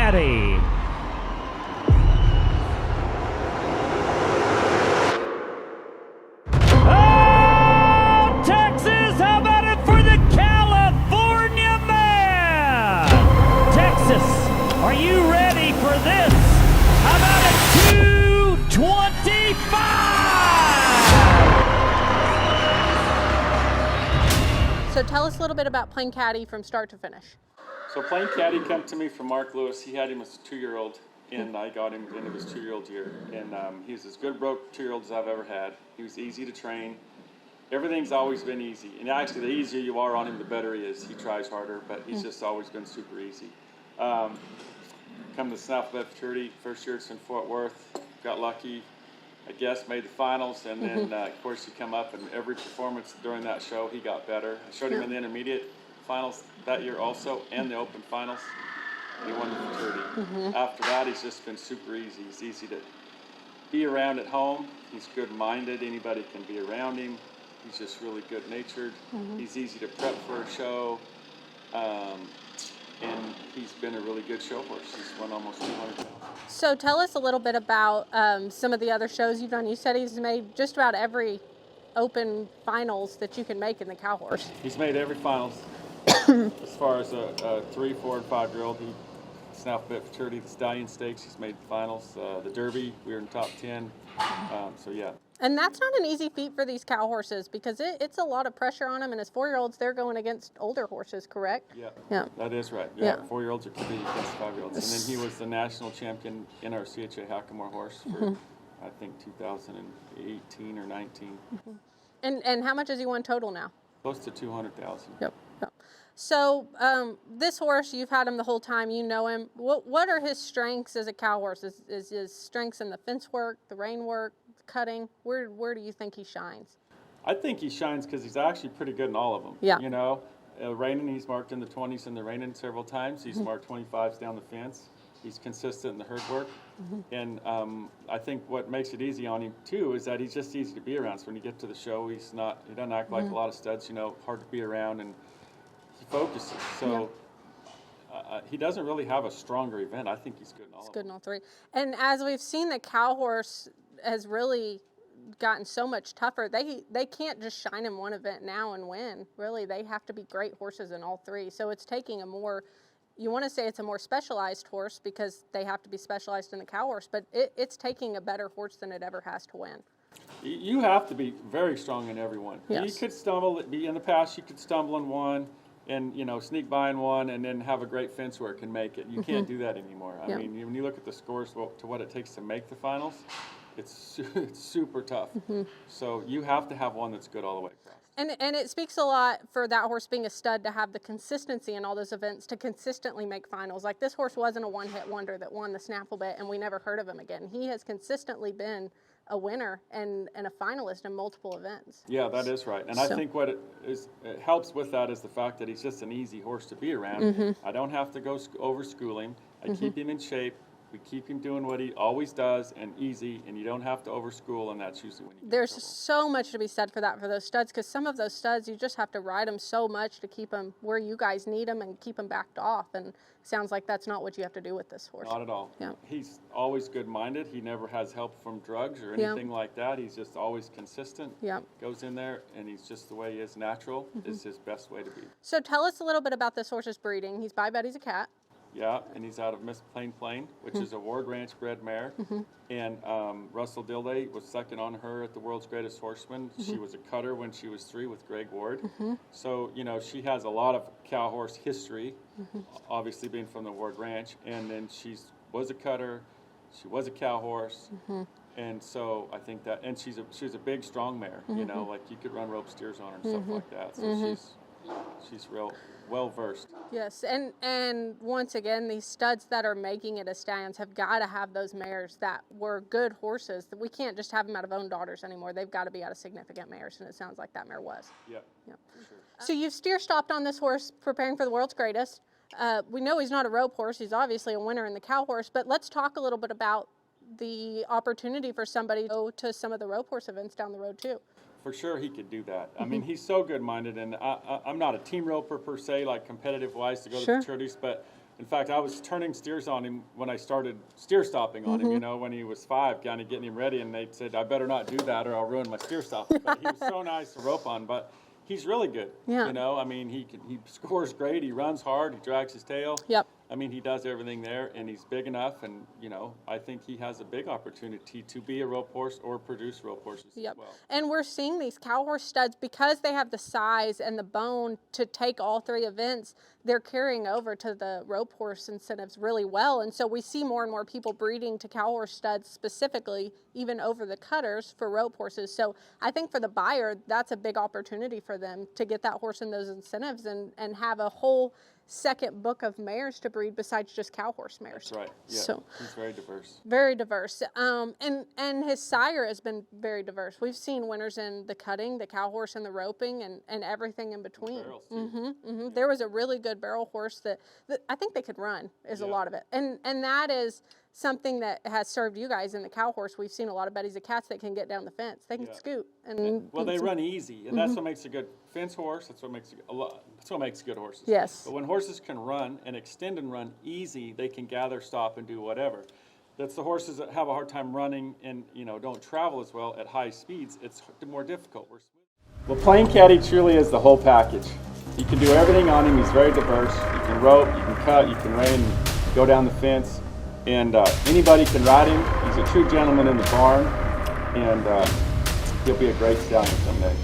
Catty. Oh, Texas, how about it for the California man? Texas, are you ready for this? How about a 225? So tell us a little bit about playing Catty from start to finish. So playing Catty came to me from Mark Lewis. He had him as a 2-year-old, and I got him into his 2-year-old year. And he's as good broke 2-year-old as I've ever had. He was easy to train. Everything's always been easy. And actually, the easier you are on him, the better he is. He tries harder, but he's just always been super easy. Come to Snaffle at Futurity, first year it's in Fort Worth. Got lucky, I guess, made the finals. And then, of course, he come up, and every performance during that show, he got better. I showed him in the intermediate finals that year also, and the open finals. He won the Futurity. After that, he's just been super easy. He's easy to be around at home. He's good-minded. Anybody can be around him. He's just really good-natured. He's easy to prep for a show. And he's been a really good show horse. He's won almost 200,000. So tell us a little bit about some of the other shows you've done. You said he's made just about every open finals that you can make in the cow horse. He's made every finals. As far as a 3, 4, and 5-year-old, he Snaffle at Futurity, the Stallion Stakes, he's made the finals. The Derby, we were in top 10. So yeah. And that's not an easy feat for these cow horses because it's a lot of pressure on them. And as 4-year-olds, they're going against older horses, correct? Yeah. That is right. Yeah. 4-year-olds are competing against 5-year-olds. And then he was the national champion NRCHA Hackamore horse for I think 2018 or 19. And how much has he won total now? Close to 200,000. Yep. So this horse, you've had him the whole time. You know him. What are his strengths as a cow horse? Is his strengths in the fence work, the rein work, the cutting? Where do you think he shines? I think he shines because he's actually pretty good in all of them. Yeah. You know, reining, he's marked in the 20s in the reining several times. He's marked 25s down the fence. He's consistent in the herd work. And I think what makes it easy on him, too, is that he's just easy to be around. So when you get to the show, he doesn't act like a lot of studs, hard to be around, and he focuses. So he doesn't really have a stronger event. I think he's good in all of them. He's good in all three. And as we've seen, the cow horse has really gotten so much tougher. They can't just shine in one event now and win. Really, they have to be great horses in all three. So it's taking a more... You want to say it's a more specialized horse because they have to be specialized in the cow horse, but it's taking a better horse than it ever has to win. You have to be very strong in every one. Yes. You could stumble. In the past, you could stumble in one and, sneak by in one and then have a great fence work and make it. You can't do that anymore. I mean, when you look at the scores to what it takes to make the finals, it's super tough. So you have to have one that's good all the way across. And it speaks a lot for that horse being a stud to have the consistency in all those events to consistently make finals. Like this horse wasn't a one-hit wonder that won the Snaffle bet and we never heard of him again. He has consistently been a winner and a finalist in multiple events. Yeah, that is right. And I think what it helps with that is the fact that he's just an easy horse to be around. I don't have to go over school him. I keep him in shape. We keep him doing what he always does and easy, and you don't have to overschool, and that's usually when you There's so much to be said for that for those studs, because some of those studs, you just have to ride them so much to keep them where you guys need them and keep them backed off, and it sounds like that's not what you have to do with this horse. Not at all. Yeah. He's always good-minded. He never has help from drugs or anything like that. He's just always consistent. Yeah. Goes in there, and he's just the way he is. Natural is his best way to be. So tell us a little bit about this horse's breeding. He's by Betty's a cat. Yeah, and he's out of Miss Plain, which is a Ward Ranch bred mare. And Russell Dilday was second on her at the World's Greatest Horseman. She was a cutter when she was 3 with Greg Ward. So, she has a lot of cow horse history, obviously being from the Ward Ranch. And then she was a cutter. She was a cow horse. And so I think that, and she's a big, strong mare, like you could run rope steers on her and stuff like that. So she's real well-versed. Yes, and once again, these studs that are making it as stallions have got to have those mares that were good horses. We can't just have them out of own daughters anymore. They've got to be out of significant mares, and it sounds like that mare was. Yeah. For sure. So you've steer-stopped on this horse preparing for the World's Greatest. We know he's not a rope horse. He's obviously a winner in the cow horse, but let's talk a little bit about the opportunity for somebody to go to some of the rope horse events down the road, too. For sure he could do that. I mean, he's so good-minded, and I'm not a team roper per se, like competitive-wise to go to the Futurities, but In fact, I was turning steers on him when I started steer stopping on him, you know, when he was 5, kind of getting him ready, and they said, I better not do that or I'll ruin my steer stopping. But he was so nice to rope on, but he's really good. Yeah. You know, I mean, he scores great, he runs hard, he drags his tail. Yep. I mean, he does everything there, and he's big enough, and, you know, I think he has a big opportunity to be a rope horse or produce rope horses Yep. as well. And we're seeing these cow horse studs, because they have the size and the bone to take all 3 events, they're carrying over to the rope horse incentives really well. And so we see more and more people breeding to cow horse studs specifically, even over the cutters for rope horses. So I think for the buyer, that's a big opportunity for them to get that horse in those incentives and have a whole second book of mares to breed besides just cow horse mares. That's right. Yeah. So he's very diverse. very diverse. And his sire has been very diverse. We've seen winners in the cutting, the cow horse, and the roping, and everything in between. Barrels, too. Yeah. There was a really good barrel horse that I think they could run, is a lot of it. And that is something that has served you guys in the cow horse. We've seen a lot of buddies of cats that can get down the fence. They can scoot. Well, they run easy, and that's what makes a good fence horse. That's what makes that's what makes good horses. Yes. But when horses can run and extend and run easy, they can gather, stop, and do whatever. That's the horses that have a hard time running and, you know, don't travel as well at high speeds. It's more difficult. Well, plain Catty truly is the whole package. You can do everything on him. He's very diverse. You can rope, you can cut, you can rein, go down the fence, and anybody can ride him. He's a true gentleman in the barn, and he'll be a great stallion someday.